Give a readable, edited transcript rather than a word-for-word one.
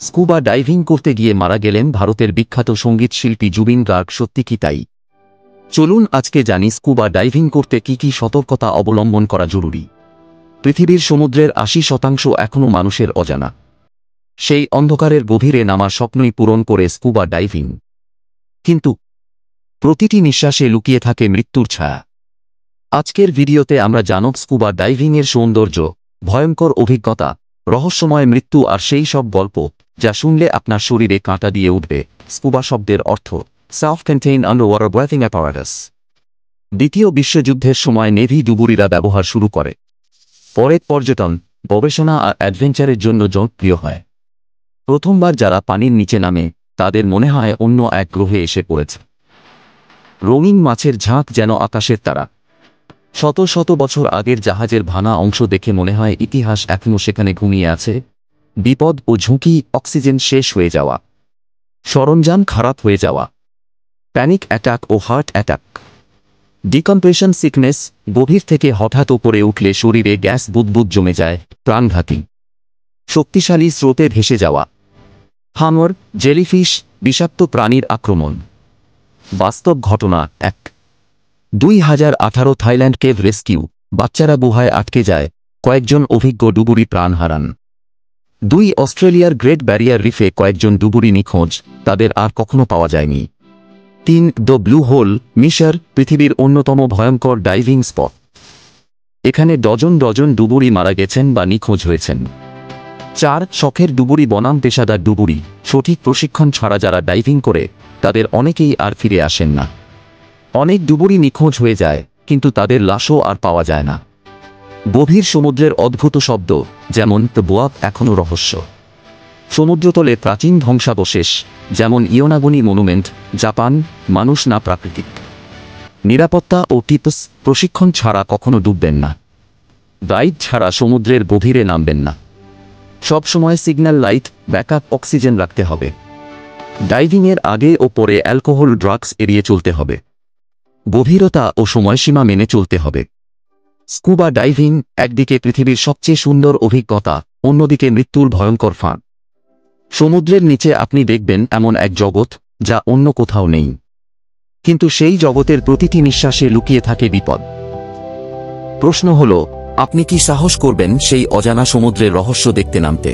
Scuba diving করতে গিয়ে মারা গেলেন ভারতের বিখ্যাত সঙ্গীত শিল্পী জুবিন গার্গ, সত্যি কি তাই? চলুন আজকে জানি স্কুবা ডাইভিং করতে কি কি সতর্কতা অবলম্বন করা জরুরি। পৃথিবীর সমুদ্রের ৮০% এখনও মানুষের অজানা। সেই অন্ধকারের গভীরে নামার স্বপ্নই পূরণ করে স্কুবা ডাইভিং। কিন্তু প্রতিটি নিঃশ্বাসে লুকিয়ে থাকে মৃত্যুর ছায়া। আজকের ভিডিওতে আমরা জানব স্কুবা ডাইভিংয়ের সৌন্দর্য, ভয়ঙ্কর অভিজ্ঞতা, রহস্যময় মৃত্যু আর সেই সব গল্প যা শুনলে আপনার শরীরে কাঁটা দিয়ে উঠবে। স্কুবা শব্দের অর্থ সেলফ-কন্টেইনড আন্ডারওয়াটার ব্রিথিং অ্যাপারাটাস। দ্বিতীয় বিশ্বযুদ্ধের সময় নেভি ডুবুরিরা ব্যবহার শুরু করে। পরে পর্যটন, গবেষণা আর অ্যাডভেঞ্চারের জন্য জনপ্রিয় হয়। প্রথমবার যারা পানির নিচে নামে তাদের মনে হয় অন্য এক গ্রহে এসে পড়েছে। রঙিন মাছের ঝাঁক যেন আকাশের তারা। শত শত বছর আগের জাহাজের ভাঙা অংশ দেখে মনে হয় ইতিহাস এখনও সেখানে ঘুমিয়ে আছে। বিপদ ও ঝুঁকি, অক্সিজেন শেষ হয়ে যাওয়া, সরঞ্জাম খারাপ হয়ে যাওয়া, প্যানিক অ্যাটাক ও হার্ট অ্যাটাক, ডিকম্প্রেশন সিকনেস, গভীর থেকে হঠাৎ ওপরে উঠলে শরীরে গ্যাস বুদবুদ জমে যায়, প্রাণঘাতী। শক্তিশালী স্রোতে ভেসে যাওয়া, হাঙর, জেলিফিশ, বিষাক্ত প্রাণীর আক্রমণ। বাস্তব ঘটনা ১। ২০১৮ থাইল্যান্ড কেভ রেস্কিউ। বাচ্চারা গুহায় আটকে যায়, কয়েকজন অভিজ্ঞ ডুবুরি প্রাণ হারান। ২ অস্ট্রেলিয়ার গ্রেট ব্যারিয়ার রিফে কয়েকজন ডুবুরি নিখোঁজ, তাদের আর কখনো পাওয়া যায়নি। ৩ দ্য ব্লু হোল, মিশর, পৃথিবীর অন্যতম ভয়ঙ্কর ডাইভিং স্পট। এখানে ডজন ডজন ডুবুরি মারা গেছেন বা নিখোঁজ হয়েছেন। ৪ শখের ডুবুরি বনাম পেশাদার ডুবুরি। সঠিক প্রশিক্ষণ ছাড়া যারা ডাইভিং করে তাদের অনেকেই আর ফিরে আসেন না। অনেক ডুবুরি নিখোঁজ হয়ে যায়, কিন্তু তাদের লাশও আর পাওয়া যায় না। গভীর সমুদ্রের অদ্ভুত শব্দ, যেমন দ্য বোয়াব, এখনও রহস্য। সমুদ্রতলে প্রাচীন ধ্বংসাবশেষ, যেমন ইয়োনাগুনি মনুমেন্ট, জাপান, মানুষ না প্রাকৃতিক। নিরাপত্তা ও টিপস, প্রশিক্ষণ ছাড়া কখনো ডুববেন না। গাইড ছাড়া সমুদ্রের গভীরে নামবেন না। সবসময় সিগন্যাল লাইট, ব্যাকআপ অক্সিজেন রাখতে হবে। ডাইভিংয়ের আগে ও পরে অ্যালকোহল, ড্রাগস এড়িয়ে চলতে হবে। গভীরতা ও সময়সীমা মেনে চলতে হবে। স্কুবা ডাইভিং একদিকে পৃথিবীর সবচেয়ে সুন্দর অভিজ্ঞতা, অন্যদিকে মৃত্যুর ভয়ঙ্কর ফাঁদ। সমুদ্রের নিচে আপনি দেখবেন এমন এক জগৎ যা অন্য কোথাও নেই, কিন্তু সেই জগতের প্রতিটি নিঃশ্বাসে লুকিয়ে থাকে বিপদ। প্রশ্ন হল, আপনি কি সাহস করবেন সেই অজানা সমুদ্রের রহস্য দেখতে নামতে?